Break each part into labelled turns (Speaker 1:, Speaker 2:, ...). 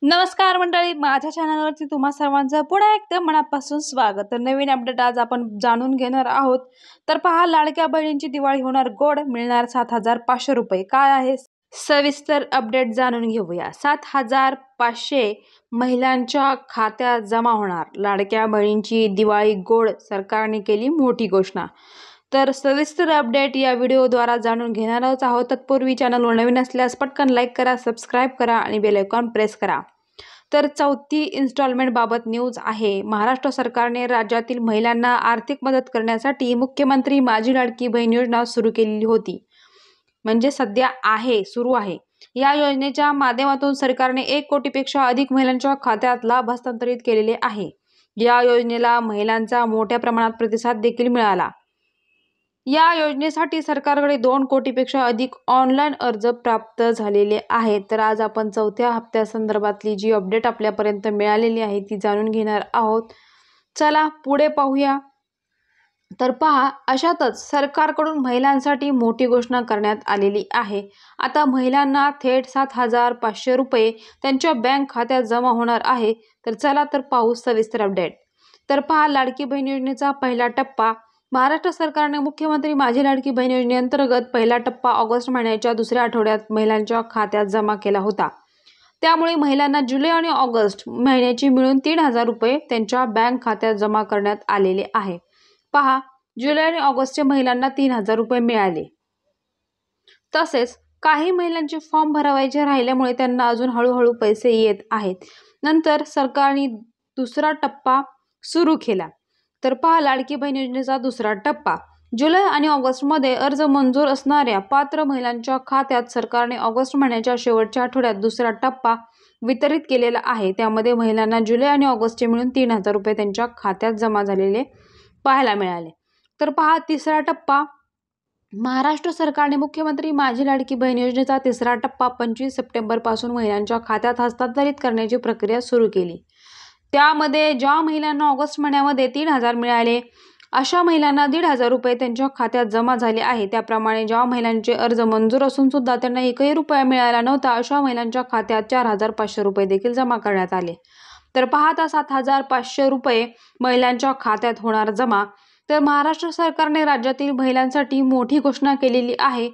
Speaker 1: नमस्कार मंडळी, माझ्या चॅनलवरती तुम्हा सर्वांचं पुन्हा एकदा मनापासून स्वागत। तर नवीन अपडेट आज आपण जाणून घेणार आहोत। तर पहा, लाडक्या बहिणींची दिवाळी होणार गोड, मिळणार 7,500 रुपये। काय आहे सविस्तर अपडेट जाणून घेऊया। 7,500 महिलांच्या खात्यात जमा होणार। लाडक्या बहिणींची दिवाळी गोड, सरकारने केली मोठी घोषणा। तर सविस्तर अपडेट या व्हिडिओद्वारा जाणून घेणारच आहोत। तत्पूर्वी चॅनलवर नवीन असल्यास पटकन लाईक करा, सबस्क्राइब करा आणि बेल आयकॉन प्रेस करा। तर चौथी इन्स्टॉलमेंट बाबत न्यूज आहे। महाराष्ट्र सरकारने राज्यातील महिलांना आर्थिक मदत करण्यासाठी मुख्यमंत्री माझी लाडकी बहीण योजना सुरू केलेली होती, म्हणजे सध्या सुरू आहे। या योजनेच्या माध्यमातून सरकारने 1 कोटीपेक्षा अधिक महिलांच्या खात्यात लाभ हस्तांतरित केलेले आहे। या योजनेला महिलांचा मोठ्या प्रमाणात प्रतिसाद देखील मिळाला। या योजनेसाठी सरकारकडे 2 कोटीपेक्षा अधिक ऑनलाईन अर्ज प्राप्त झालेले आहेत। तर आज आपण चौथ्या हप्त्यासंदर्भातली जी अपडेट आपल्यापर्यंत मिळालेली आहे ती जाणून घेणार आहोत। चला पुढे पाहूया। तर पहा, अशातच सरकारकडून महिलांसाठी मोठी घोषणा करण्यात आलेली आहे। आता महिलांना थेट 7,500 रुपये त्यांच्या बँक खात्यात जमा होणार आहे। तर चला तर पाहू सविस्तर अपडेट। तर पहा, लाडकी बहीण योजनेचा पहिला टप्पा। महाराष्ट्र सरकारने मुख्यमंत्री माझी लाडकी बहीण योजनेअंतर्गत पहिला टप्पा ऑगस्ट महिन्याच्या दुसऱ्या आठवड्यात महिलांच्या खात्यात जमा केला होता। त्यामुळे महिलांना जुलै आणि ऑगस्ट महिन्याची मिळून 3,000 रुपये त्यांच्या बँक खात्यात जमा करण्यात आलेले आहे। पहा, जुलै आणि ऑगस्टचे महिलांना 3,000 रुपये मिळाले। तसेच काही महिलांचे फॉर्म भरायचे राहिल्यामुळे त्यांना अजून हळूहळू पैसे येत आहेत। नंतर सरकारने दुसरा टप्पा सुरू केला। तर पहा, लाडकी बहीण योजनेचा दुसरा टप्पा। जुलै आणि ऑगस्टमध्ये अर्ज मंजूर असणाऱ्या पात्र महिलांच्या खात्यात सरकारने ऑगस्ट महिन्याच्या शेवटच्या आठवड्यात दुसरा टप्पा वितरित केलेला आहे। त्यामध्ये महिलांना जुलै आणि ऑगस्टचे मिळून 3,000 रुपये त्यांच्या खात्यात जमा झालेले पाहायला मिळाले। तर पहा, तिसरा टप्पा। महाराष्ट्र सरकारने मुख्यमंत्री माझी लाडकी बहीण योजनेचा तिसरा टप्पा 25 सप्टेंबर पासून महिलांच्या खात्यात हस्तांतरित करण्याची प्रक्रिया सुरू केली। त्यामध्ये ज्या महिलांना ऑगस्ट महिन्यामध्ये 3,000 मिळाले अशा महिलांना 1,500 रुपये त्यांच्या खात्यात जमा झाले आहे। त्याप्रमाणे ज्या महिलांचे अर्ज मंजूर असून सुद्धा त्यांना 1ही रुपया मिळाला नव्हता अशा महिलांच्या खात्यात 4,500 रुपये देखील जमा करण्यात आले। तर पहा, आता 7,500 रुपये महिलांच्या खात्यात होणार जमा। तर महाराष्ट्र सरकारने राज्यातील महिलांसाठी मोठी घोषणा केलेली आहे।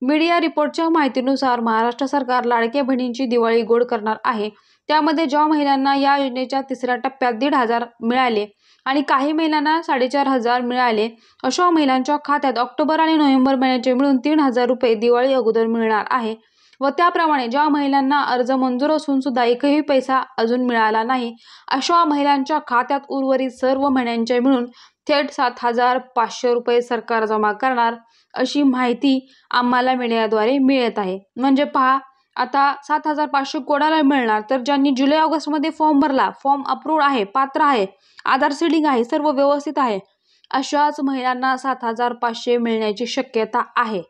Speaker 1: मीडिया रिपोर्टच्या माहितीनुसार महाराष्ट्र सरकार लाडक्या बहिणींची दिवाळी गोड करणार आहे। त्यामध्ये ज्या महिलांना या योजनेच्या तिसऱ्या टप्प्यात 1,500 मिळाले आणि काही महिलांना 4,500 मिळाले अशा महिलांच्या खात्यात ऑक्टोबर आणि नोव्हेंबर महिन्याचे मिळून 3,000 रुपये दिवाळी अगोदर मिळणार आहे। व त्याप्रमाणे ज्या महिलांना अर्ज मंजूर असून सुद्धा 1ही पैसा अजून मिळाला नाही अशा महिलांच्या खात्यात उर्वरित सर्व महिन्यांचे मिळून थेट 7,500 रुपये सरकार जमा करणार, अशी माहिती आम्हाला मीडियाद्वारे मिळत आहे। म्हणजे पहा, आता 7,500 कोणाला मिळणार? तर ज्यांनी जुलै ऑगस्टमध्ये फॉर्म भरला, फॉर्म अप्रूव्ड आहे, पात्र आहे, आधार सीडिंग आहे, सर्व व्यवस्थित आहे, अशाच महिलांना 7,500 मिळण्याची शक्यता आहे।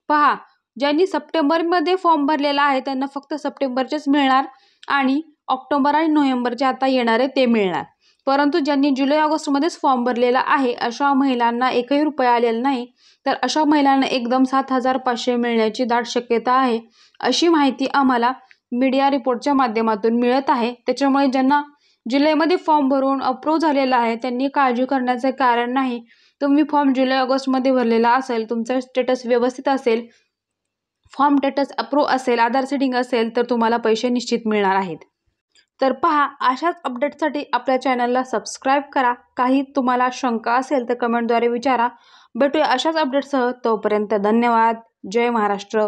Speaker 1: पहा, ज्यांनी सप्टेंबरमध्ये फॉर्म भरलेला आहे त्यांना फक्त सप्टेंबरचेच मिळणार आणि ऑक्टोबर आणि नोव्हेंबरचे आता येणारे ते मिळणार। परंतु ज्यांनी जुलै ऑगस्टमध्येच फॉर्म भरलेला आहे अशा महिलांना 1ही रुपया आलेला नाही, तर अशा महिलांना एकदम 7,500 मिळण्याची दाट शक्यता आहे, अशी माहिती आम्हाला मीडिया रिपोर्टच्या माध्यमातून मिळत आहे। त्याच्यामुळे ज्यांना जुलैमध्ये फॉर्म भरून अप्रूव्ह झालेला आहे त्यांनी काळजी करण्याचे कारण नाही। तुम्ही फॉर्म जुलै ऑगस्टमध्ये भरलेला असेल, तुमचा स्टेटस व्यवस्थित असेल, फॉर्म स्टेटस अप्रूव्ह असेल, आधार सीडिंग असेल तर तुम्हाला पैसे निश्चित मिळणार आहेत। तर पहा, अशाच अपडेटसाठी आपल्या चॅनलला सबस्क्राइब करा। काही तुम्हाला शंका असेल तर कमेंटद्वारे विचारा। भेटूया अशाच अपडेटसह, तोपर्यंत धन्यवाद। जय महाराष्ट्र।